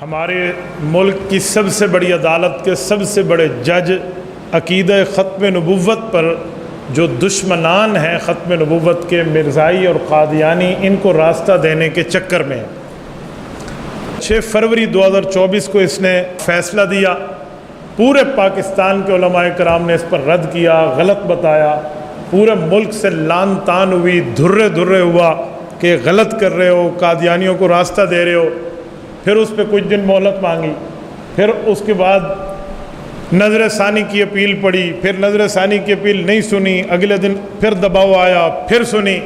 ہمارے ملک کی سب سے بڑی عدالت کے سب سے بڑے جج عقیدہ ختم نبوت پر جو دشمنان ہیں ختم نبوت کے، مرزائی اور قادیانی، ان کو راستہ دینے کے چکر میں 6 فروری 2024 کو اس نے فیصلہ دیا۔ پورے پاکستان کے علماء کرام نے اس پر رد کیا، غلط بتایا، پورے ملک سے لان تان ہوئی، دھرے ہوا کہ غلط کر رہے ہو، قادیانیوں کو راستہ دے رہے ہو۔ پھر اس پہ کچھ دن مہلت مانگی، پھر اس کے بعد نظر ثانی کی اپیل پڑی، پھر نظر ثانی کی اپیل نہیں سنی، اگلے دن پھر دباؤ آیا، پھر سنی۔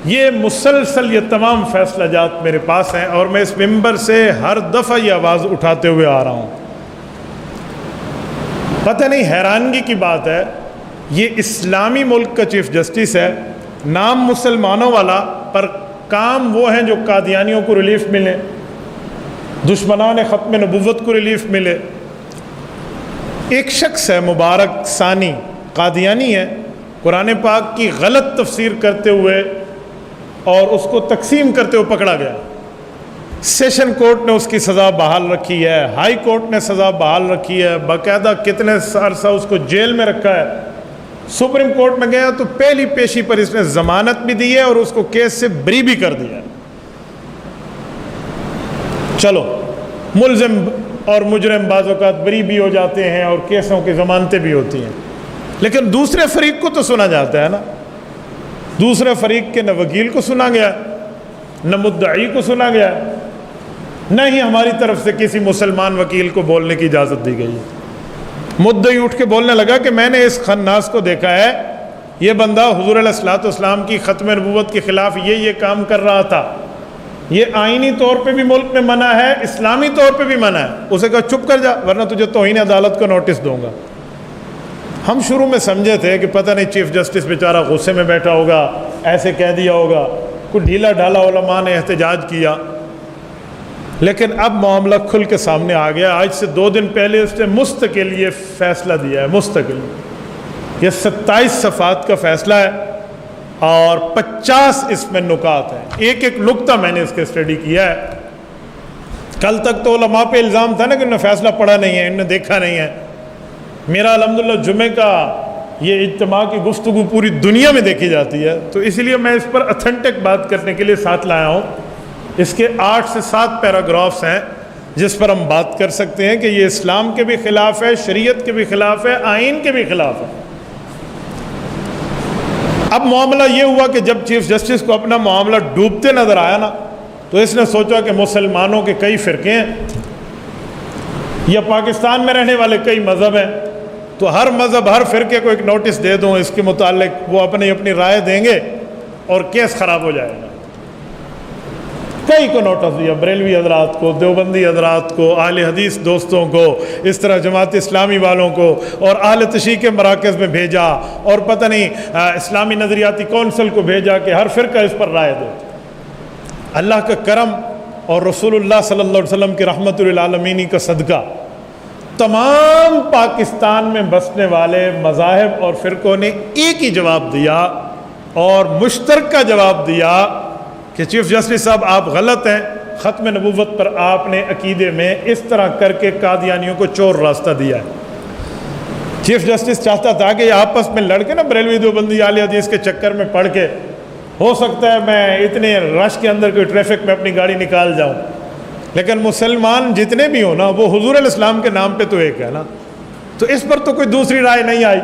یہ مسلسل یہ تمام فیصلہ جات میرے پاس ہیں، اور میں اس ممبر سے ہر دفعہ یہ آواز اٹھاتے ہوئے آ رہا ہوں۔ پتہ نہیں، حیرانگی کی بات ہے، یہ اسلامی ملک کا چیف جسٹس ہے، نام مسلمانوں والا، پر کام وہ ہیں جو قادیانیوں کو ریلیف ملے، دشمنان ختم نبوت کو ریلیف ملے۔ ایک شخص ہے مبارک ثانی، قادیانی ہے، قرآن پاک کی غلط تفسیر کرتے ہوئے اور اس کو تقسیم کرتے ہوئے پکڑا گیا۔ سیشن کورٹ نے اس کی سزا بحال رکھی ہے، ہائی کورٹ نے سزا بحال رکھی ہے، باقاعدہ کتنے عرصہ اس کو جیل میں رکھا ہے۔ سپریم کورٹ میں گیا تو پہلی پیشی پر اس نے ضمانت بھی دی ہے اور اس کو کیس سے بری بھی کر دیا۔ چلو، ملزم اور مجرم بعض اوقات بری بھی ہو جاتے ہیں اور کیسوں کی ضمانتیں بھی ہوتی ہیں، لیکن دوسرے فریق کو تو سنا جاتا ہے نا۔ دوسرے فریق کے نہ وکیل کو سنا گیا، نہ مدعی کو سنا گیا، نہ ہی ہماری طرف سے کسی مسلمان وکیل کو بولنے کی اجازت دی گئی۔ مدعی اٹھ کے بولنے لگا کہ میں نے اس خناس کو دیکھا ہے، یہ بندہ حضور علیہ الصلوۃ والسلام کی ختم نبوت کے خلاف یہ کام کر رہا تھا، یہ آئینی طور پہ بھی ملک میں منع ہے، اسلامی طور پہ بھی منع ہے۔ اسے کہا چپ کر جا ورنہ تجھے توہین عدالت کو نوٹس دوں گا۔ ہم شروع میں سمجھے تھے کہ پتہ نہیں چیف جسٹس بیچارہ غصے میں بیٹھا ہوگا، ایسے کہہ دیا ہوگا، کوئی ڈھیلا ڈھالا علماء نے احتجاج کیا، لیکن اب معاملہ کھل کے سامنے آ گیا۔ آج سے 2 دن پہلے اس نے مستقل یہ فیصلہ دیا ہے، مستقل۔ یہ 27 صفحات کا فیصلہ ہے اور 50 اس میں نکات ہیں، ایک نکتہ میں نے اس کے اسٹڈی کیا ہے۔ کل تک تو علماء پہ الزام تھا نا کہ انہوں نے فیصلہ پڑھا نہیں ہے، انہوں نے دیکھا نہیں ہے۔ میرا الحمدللہ جمعے کا یہ اجتماع کی گفتگو پوری دنیا میں دیکھی جاتی ہے، تو اس لیے میں اس پر اتھینٹک بات کرنے کے لیے ساتھ لایا ہوں۔ اس کے 8 سے 7 پیراگرافس ہیں جس پر ہم بات کر سکتے ہیں کہ یہ اسلام کے بھی خلاف ہے، شریعت کے بھی خلاف ہے، آئین کے بھی خلاف ہے۔ اب معاملہ یہ ہوا کہ جب چیف جسٹس کو اپنا معاملہ ڈوبتے نظر آیا نا، تو اس نے سوچا کہ مسلمانوں کے کئی فرقے ہیں یا پاکستان میں رہنے والے کئی مذہب ہیں، تو ہر مذہب ہر فرقے کو ایک نوٹس دے دوں، اس کے متعلق وہ اپنی رائے دیں گے اور کیس خراب ہو جائے گا۔ کئی کو نوٹس دیا، بریلوی حضرات کو، دیوبندی حضرات کو، اہل حدیث دوستوں کو، اس طرح جماعت اسلامی والوں کو، اور اہل تشیع کے مراکز میں بھیجا، اور پتہ نہیں اسلامی نظریاتی کونسل کو بھیجا کہ ہر فرقہ اس پر رائے دے۔ اللہ کا کرم اور رسول اللہ صلی اللہ علیہ وسلم کی رحمت للعالمین کا صدقہ، تمام پاکستان میں بسنے والے مذاہب اور فرقوں نے ایک ہی جواب دیا اور مشترکہ جواب دیا کہ چیف جسٹس صاحب آپ غلط ہیں، ختم نبوت پر آپ نے عقیدے میں اس طرح کر کے قادیانیوں کو چور راستہ دیا ہے۔ چیف جسٹس چاہتا تھا کہ یہ آپس میں لڑ کے نا بریلوی دیوبندی اہل حدیث کے چکر میں پڑھ کے، ہو سکتا ہے میں اتنے رش کے اندر کوئی ٹریفک میں اپنی گاڑی نکال جاؤں، لیکن مسلمان جتنے بھی ہوں نا وہ حضور علیہ السلام کے نام پہ تو ایک ہے نا، تو اس پر تو کوئی دوسری رائے نہیں آئی۔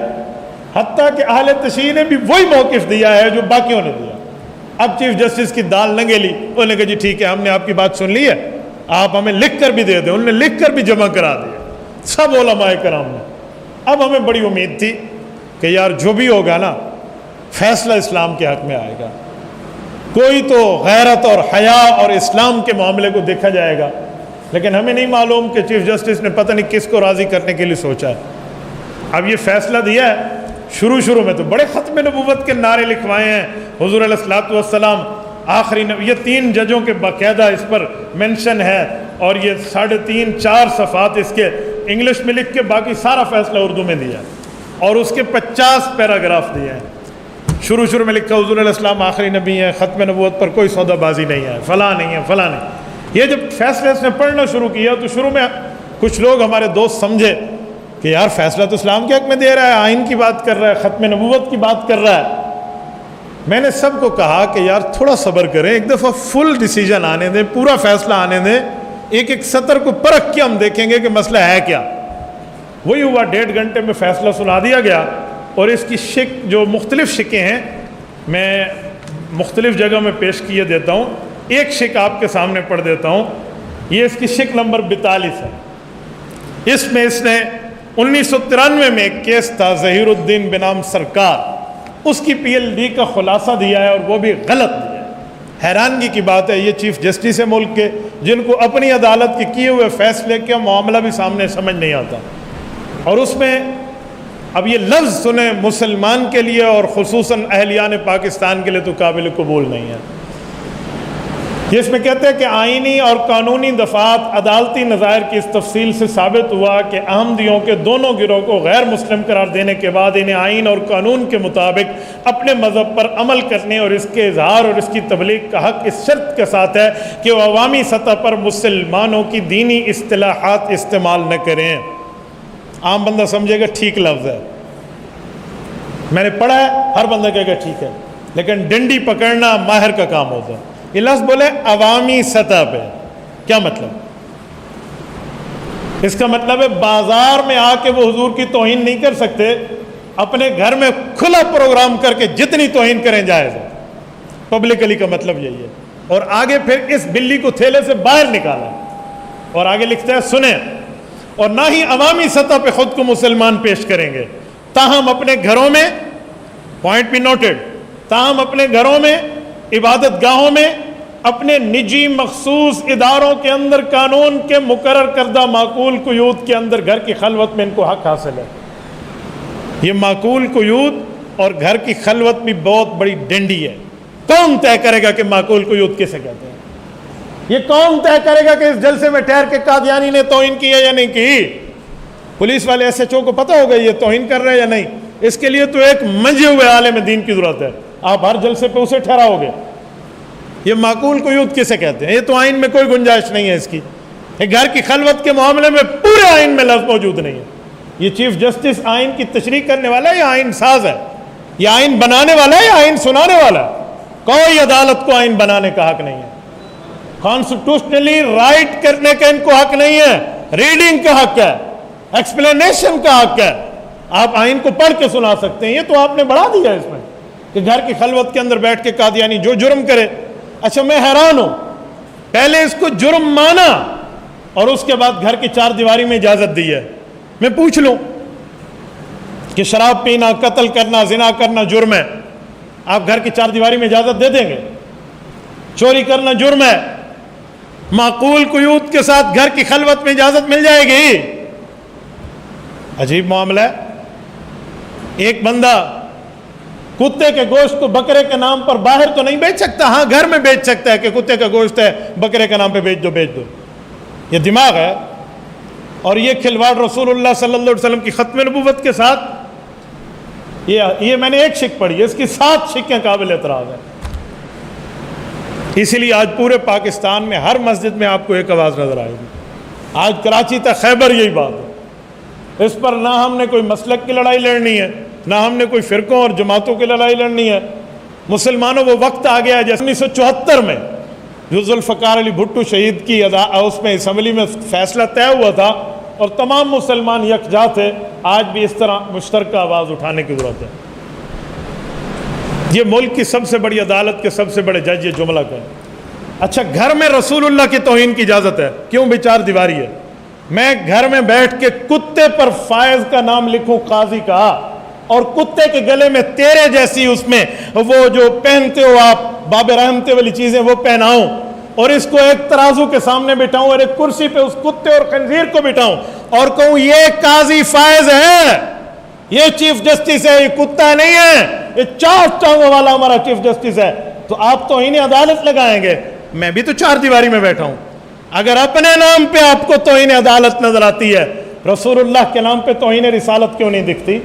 حتیٰ کہ اہل تشیع نے بھی وہی موقف دیا ہے جو باقیوں نے دیا۔ اب چیف جسٹس کی دال نہ گلی، انہوں نے کہا جی ٹھیک ہے، ہم نے آپ کی بات سن لی ہے، آپ ہمیں لکھ کر بھی دے دیں۔ انہوں نے لکھ کر بھی جمع کرا دیا سب علماء کرام نے۔ اب ہمیں بڑی امید تھی کہ یار جو بھی ہوگا نا فیصلہ اسلام کے حق میں آئے گا، کوئی تو غیرت اور حیا اور اسلام کے معاملے کو دیکھا جائے گا، لیکن ہمیں نہیں معلوم کہ چیف جسٹس نے پتہ نہیں کس کو راضی کرنے کے لیے سوچا ہے۔ اب یہ فیصلہ دیا ہے، شروع میں تو بڑے ختم نبوت کے نعرے لکھوائے ہیں، حضور علیہ الصلوۃ والسلام آخری نبی، یہ 3 ججوں کے باقاعدہ اس پر مینشن ہے، اور یہ 3.5-4 صفحات اس کے انگلش میں لکھ کے باقی سارا فیصلہ اردو میں دیا، اور اس کے 50 پیراگراف دیے ہیں۔ شروع میں لکھا حضور علیہ السلام آخری نبی ہیں، ختم نبوت پر کوئی سودا بازی نہیں ہے، فلاں نہیں ہے، فلاں نہیں۔ یہ جب فیصلے اس نے پڑھنا شروع کیا تو شروع میں کچھ لوگ ہمارے دوست سمجھے کہ یار فیصلہ تو اسلام کے حق میں دے رہا ہے، آئین کی بات کر رہا ہے، ختم نبوت کی بات کر رہا ہے۔ میں نے سب کو کہا کہ یار تھوڑا صبر کریں، ایک دفعہ فل ڈیسیجن آنے دیں، پورا فیصلہ آنے دیں، ایک ایک سطر کو پرکھ کے ہم دیکھیں گے کہ مسئلہ ہے کیا۔ وہی ہوا، 1.5 گھنٹے میں فیصلہ سنا دیا گیا، اور اس کی جو مختلف شکیں ہیں میں مختلف جگہ میں پیش کیے دیتا ہوں۔ ایک شک آپ کے سامنے پڑھ دیتا ہوں، یہ اس کی شک نمبر 42 ہے۔ اس میں اس نے 1993 میں ایک کیس تھا ظہیر الدین بنام سرکار، اس کی PhD کا خلاصہ دیا ہے، اور وہ بھی غلط دیا ہے۔ حیرانگی کی بات ہے، یہ چیف جسٹس ہے ملک کے، جن کو اپنی عدالت کے کیے ہوئے فیصلے کا معاملہ بھی سامنے سمجھ نہیں آتا، اور اس میں اب یہ لفظ سنیں مسلمان کے لیے اور خصوصاً اہلیان پاکستان کے لیے تو قابل قبول نہیں ہے۔ یہ اس میں کہتے ہیں کہ آئینی اور قانونی دفعات عدالتی نظائر کی اس تفصیل سے ثابت ہوا کہ احمدیوں کے دونوں گروہ کو غیر مسلم قرار دینے کے بعد انہیں آئین اور قانون کے مطابق اپنے مذہب پر عمل کرنے اور اس کے اظہار اور اس کی تبلیغ کا حق اس شرط کے ساتھ ہے کہ وہ عوامی سطح پر مسلمانوں کی دینی اصطلاحات استعمال نہ کریں۔ عام بندہ سمجھے گا ٹھیک لفظ ہے، میں نے پڑھا ہے، ہر بندہ کہے گا ٹھیک ہے، لیکن ڈنڈی پکڑنا ماہر کا کام ہوتا ہے۔ یہ لفظ بولے عوامی سطح پہ، کیا مطلب؟ اس کا مطلب ہے بازار میں آ کے وہ حضور کی توہین نہیں کر سکتے، اپنے گھر میں کھلا پروگرام کر کے جتنی توہین کریں جائز ہے۔ پبلکلی کا مطلب یہی ہے، اور آگے پھر اس بلی کو تھیلے سے باہر نکالا، اور آگے لکھتا ہے سنیں، اور نہ ہی عوامی سطح پہ خود کو مسلمان پیش کریں گے، تاہم اپنے گھروں میں، پوائنٹ بھی نوٹڈ، تاہم اپنے گھروں میں، عبادت گاہوں میں، اپنے نجی مخصوص اداروں کے اندر قانون کے مقرر کردہ معقول قیود کے اندر گھر کی خلوت میں ان کو حق حاصل ہے۔ یہ معقول قیود اور گھر کی خلوت بھی بہت بڑی ڈنڈی ہے۔ کون طے کرے گا کہ معقول قیود کسے کہتے ہیں؟ یہ کون طے کرے گا کہ اس جلسے میں ٹھہر کے قادیانی نے توہین کی ہے یا نہیں کی؟ پولیس والے SHO کو پتہ ہوگا یہ توہین کر رہے ہیں یا نہیں؟ اس کے لیے تو ایک منجے ہوئے عالم دین کی ضرورت ہے، آپ ہر جلسے پہ اسے ٹھہراؤ گے۔ یہ معقول قیود کسے کہتے ہیں؟ یہ تو آئین میں کوئی گنجائش نہیں ہے اس کی۔ یہ گھر کی خلوت کے معاملے میں پورے آئین میں لفظ موجود نہیں ہے۔ یہ چیف جسٹس آئین کی تشریح کرنے والا ہے یا آئین ساز ہے؟ یہ آئین بنانے والا ہے یا آئین سنانے والا ہے؟ کوئی عدالت کو آئین بنانے کا حق نہیں ہے، کانسٹیٹیوشنلی رائٹ کرنے کا ان کو حق نہیں ہے، ریڈنگ کا حق ہے، ایکسپلینیشن کا حق ہے۔ آپ آئین کو پڑھ کے سنا سکتے ہیں، یہ تو آپ نے بڑھا دیا اس میں کہ گھر کی خلوت کے اندر بیٹھ کے قادیانی جو جرم کرے۔ اچھا میں حیران ہوں، پہلے اس کو جرم مانا اور اس کے بعد گھر کی 4 دیواری میں اجازت دی ہے۔ میں پوچھ لوں کہ شراب پینا، قتل کرنا، زنا کرنا جرم ہے، آپ گھر کی 4 دیواری میں اجازت دے دیں گے؟ چوری کرنا جرم ہے، معقول قیود کے ساتھ گھر کی خلوت میں اجازت مل جائے گی؟ عجیب معاملہ ہے۔ ایک بندہ کتے کے گوشت کو بکرے کے نام پر باہر تو نہیں بیچ سکتا، ہاں گھر میں بیچ سکتا ہے کہ کتے کا گوشت ہے بکرے کے نام پہ بیچ دو۔ یہ دماغ ہے، اور یہ کھلواڑ رسول اللہ صلی اللہ علیہ وسلم کی ختم نبوت کے ساتھ۔ یہ میں نے ایک شک پڑھی ہے، اس کی 7 شکیں قابل اعتراض ہیں۔ اسی لیے آج پورے پاکستان میں ہر مسجد میں آپ کو ایک آواز نظر آئے گی۔ آج کراچی تک خیبر یہی بات ہے۔ اس پر نہ ہم نے کوئی مسلک کی لڑائی لڑنی ہے، نہ ہم نے کوئی فرقوں اور جماعتوں کی لڑائی لڑنی ہے۔ مسلمانوں وہ وقت آ گیا ہے جیسے 1974 میں جو ذوالفقار علی بھٹو شہید کی اس میں اسمبلی میں فیصلہ طے ہوا تھا اور تمام مسلمان یکجا تھے۔ آج بھی اس طرح مشترکہ آواز اٹھانے کی ضرورت ہے۔ یہ ملک کی سب سے بڑی عدالت کے سب سے بڑے جج یہ جملہ کہیں۔ اچھا گھر میں رسول اللہ کی توہین کی اجازت ہے، کیوں بھی 4 دیواری ہے؟ میں گھر میں بیٹھ کے کتے پر فائز کا نام لکھوں قاضی کا، اور کتے کے گلے میں تیرے جیسی اس میں وہ جو پہنتے ہو آپ باب رحمتے والی چیزیں وہ پہناؤں، اور اس کو ایک ترازو کے سامنے بٹھاؤں اور ایک کرسی پہ اس کتے اور خنزیر کو بٹھاؤں اور کہوں یہ قاضی فائز ہے، یہ چیف جسٹس ہے، یہ کتا نہیں ہے، یہ 4 ٹانگوں والا ہمارا چیف جسٹس ہے، تو آپ تو انہیں عدالت لگائیں گے؟ میں بھی تو 4 دیواری میں بیٹھا ہوں۔ اگر اپنے نام پہ آپ کو توہین عدالت نظر آتی ہے، رسول اللہ کے نام پہ توہین رسالت کیوں نہیں دکھتی؟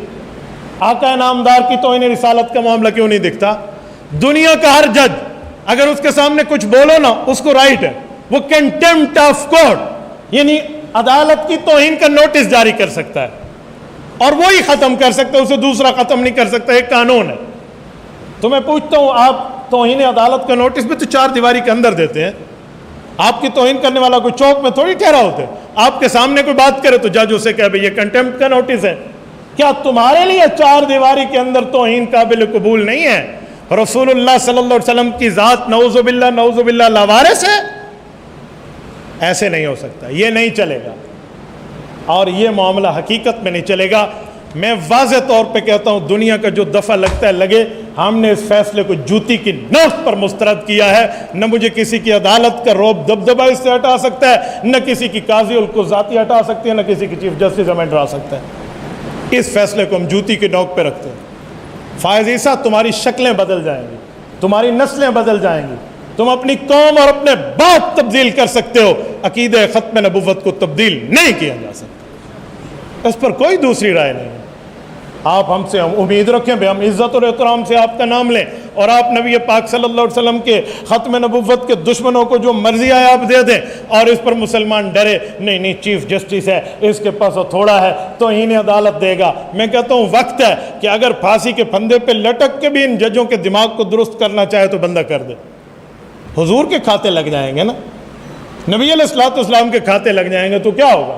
آقا نامدار کی توہین رسالت کا معاملہ کیوں نہیں دکھتا؟ دنیا کا ہر جج اگر اس کے سامنے کچھ بولو نا اس کو رائٹ ہے، وہ کنٹمپٹ آف کورٹ یعنی عدالت کی توہین کا نوٹس جاری کر سکتا ہے اور وہی ختم کر سکتا ہے, اسے دوسرا ختم نہیں کر سکتا. ایک قانون ہے. تو میں پوچھتا ہوں, آپ توہین عدالت کا نوٹس بھی تو 4 دیواری کے اندر دیتے ہیں. آپ کی توہین کرنے والا کوئی چوک میں تھوڑی ٹھہرا ہوتے, آپ کے سامنے کوئی بات کرے تو جج اسے کہے بھئی یہ کنٹمپٹ کا نوٹس ہے. کیا تمہارے لیے 4 دیواری کے اندر توہین قابل قبول نہیں ہے؟ رسول اللہ صلی اللہ علیہ وسلم کی ذات نعوذ باللہ لاوارث ہے؟ ایسے نہیں ہو سکتا, یہ نہیں چلے گا, اور یہ معاملہ حقیقت میں نہیں چلے گا. میں واضح طور پہ کہتا ہوں, دنیا کا جو دفعہ لگتا ہے لگے, ہم نے اس فیصلے کو جوتی کی نوک پر مسترد کیا ہے. نہ مجھے کسی کی عدالت کا روب دبدبہ اس سے ہٹا سکتا ہے, نہ کسی کی قاضی القضاتی ہٹا سکتی ہے, نہ کسی کی چیف جسٹس ہمیں ڈرا سکتا ہے. اس فیصلے کو ہم جوتی کی نوک پہ رکھتے ہیں. فائز عیسیٰ, تمہاری شکلیں بدل جائیں گی, تمہاری نسلیں بدل جائیں گی, تم اپنی قوم اور اپنے باپ تبدیل کر سکتے ہو, عقیدہ ختم نبوت کو تبدیل نہیں کیا جا سکتا. اس پر کوئی دوسری رائے نہیں ہے. آپ ہم سے امید رکھیں بھئی ہم عزت اور احترام سے آپ کا نام لیں, اور آپ نبی پاک صلی اللہ علیہ وسلم کے ختم نبوت کے دشمنوں کو جو مرضی آئے آپ دے دیں, اور اس پر مسلمان ڈرے نہیں چیف جسٹس ہے, اس کے پاس تھوڑا ہے, توہین عدالت دے گا. میں کہتا ہوں وقت ہے کہ اگر پھانسی کے پھندے پہ لٹک کے بھی ان ججوں کے دماغ کو درست کرنا چاہے تو بندہ کر دے. حضور کے کھاتے لگ جائیں گے نا, نبی علیہ الصلوۃ والسلام کے کھاتے لگ جائیں گے تو کیا ہوگا؟